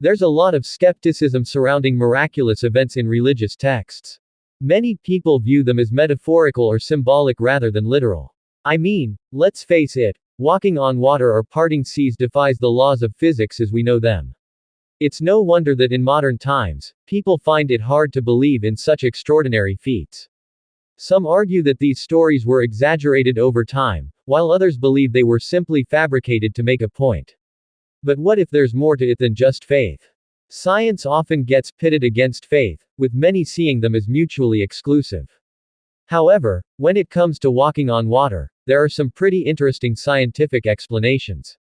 There's a lot of skepticism surrounding miraculous events in religious texts. Many people view them as metaphorical or symbolic rather than literal. I mean, let's face it, walking on water or parting seas defies the laws of physics as we know them. It's no wonder that in modern times, people find it hard to believe in such extraordinary feats. Some argue that these stories were exaggerated over time, while others believe they were simply fabricated to make a point. But what if there's more to it than just faith? Science often gets pitted against faith, with many seeing them as mutually exclusive. However, when it comes to walking on water, there are some pretty interesting scientific explanations.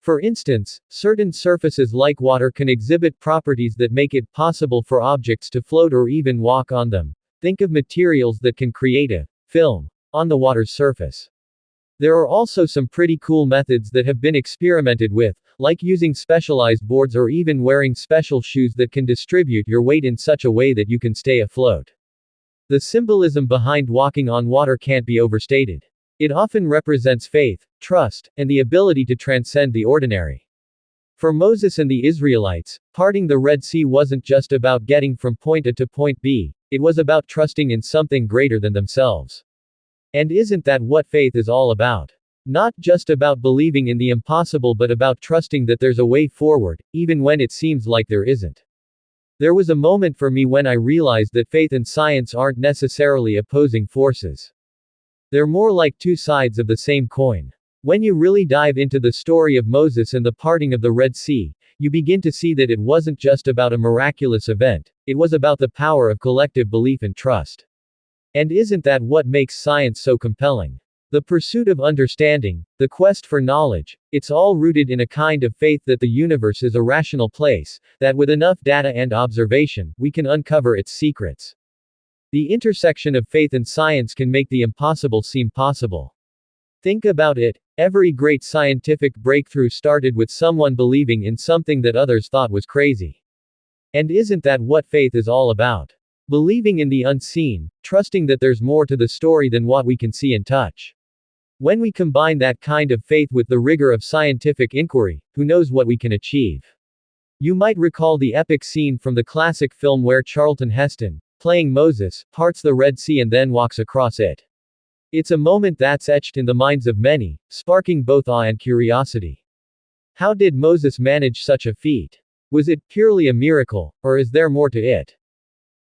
For instance, certain surfaces like water can exhibit properties that make it possible for objects to float or even walk on them. Think of materials that can create a film on the water's surface. There are also some pretty cool methods that have been experimented with, like using specialized boards or even wearing special shoes that can distribute your weight in such a way that you can stay afloat. The symbolism behind walking on water can't be overstated. It often represents faith, trust, and the ability to transcend the ordinary. For Moses and the Israelites, parting the Red Sea wasn't just about getting from point A to point B, it was about trusting in something greater than themselves. And isn't that what faith is all about? Not just about believing in the impossible but about trusting that there's a way forward, even when it seems like there isn't. There was a moment for me when I realized that faith and science aren't necessarily opposing forces. They're more like two sides of the same coin. When you really dive into the story of Moses and the parting of the Red Sea, you begin to see that it wasn't just about a miraculous event, it was about the power of collective belief and trust. And isn't that what makes science so compelling? The pursuit of understanding, the quest for knowledge, it's all rooted in a kind of faith that the universe is a rational place, that with enough data and observation, we can uncover its secrets. The intersection of faith and science can make the impossible seem possible. Think about it, every great scientific breakthrough started with someone believing in something that others thought was crazy. And isn't that what faith is all about? Believing in the unseen, trusting that there's more to the story than what we can see and touch. When we combine that kind of faith with the rigor of scientific inquiry, who knows what we can achieve? You might recall the epic scene from the classic film where Charlton Heston, playing Moses, parts the Red Sea and then walks across it. It's a moment that's etched in the minds of many, sparking both awe and curiosity. How did Moses manage such a feat? Was it purely a miracle, or is there more to it?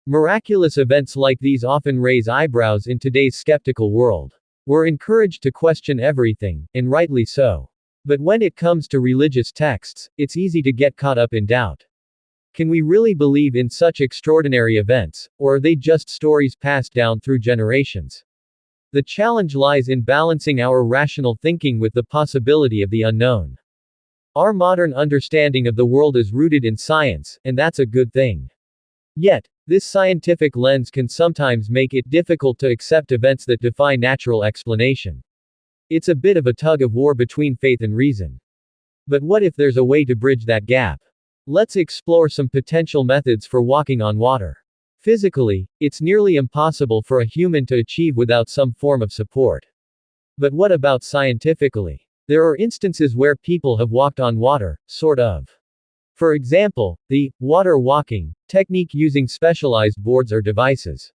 Miraculous events like these often raise eyebrows in today's skeptical world. We're encouraged to question everything, and rightly so. But when it comes to religious texts, it's easy to get caught up in doubt. Can we really believe in such extraordinary events, or are they just stories passed down through generations? The challenge lies in balancing our rational thinking with the possibility of the unknown. Our modern understanding of the world is rooted in science, and that's a good thing. Yet, this scientific lens can sometimes make it difficult to accept events that defy natural explanation. It's a bit of a tug of war between faith and reason. But what if there's a way to bridge that gap? Let's explore some potential methods for walking on water. Physically, it's nearly impossible for a human to achieve without some form of support. But what about scientifically? There are instances where people have walked on water, sort of. For example, the water walking technique using specialized boards or devices.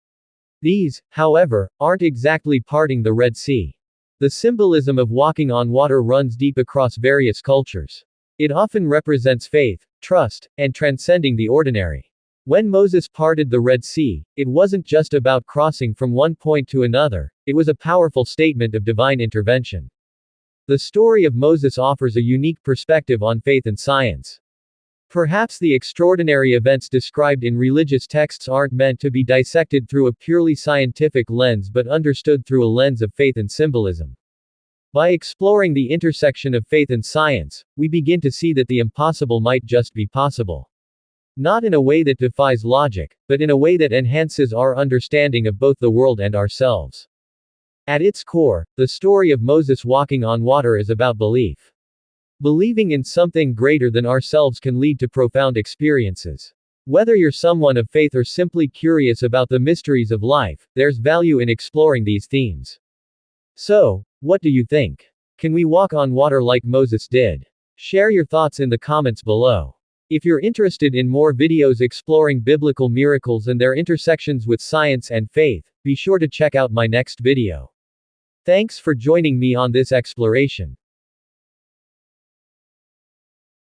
These, however, aren't exactly parting the Red Sea. The symbolism of walking on water runs deep across various cultures. It often represents faith, trust, and transcending the ordinary. When Moses parted the Red Sea, it wasn't just about crossing from one point to another, it was a powerful statement of divine intervention. The story of Moses offers a unique perspective on faith and science. Perhaps the extraordinary events described in religious texts aren't meant to be dissected through a purely scientific lens but understood through a lens of faith and symbolism. By exploring the intersection of faith and science, we begin to see that the impossible might just be possible. Not in a way that defies logic, but in a way that enhances our understanding of both the world and ourselves. At its core, the story of Moses walking on water is about belief. Believing in something greater than ourselves can lead to profound experiences. Whether you're someone of faith or simply curious about the mysteries of life, there's value in exploring these themes. So, what do you think? Can we walk on water like Moses did? Share your thoughts in the comments below. If you're interested in more videos exploring biblical miracles and their intersections with science and faith, be sure to check out my next video. Thanks for joining me on this exploration.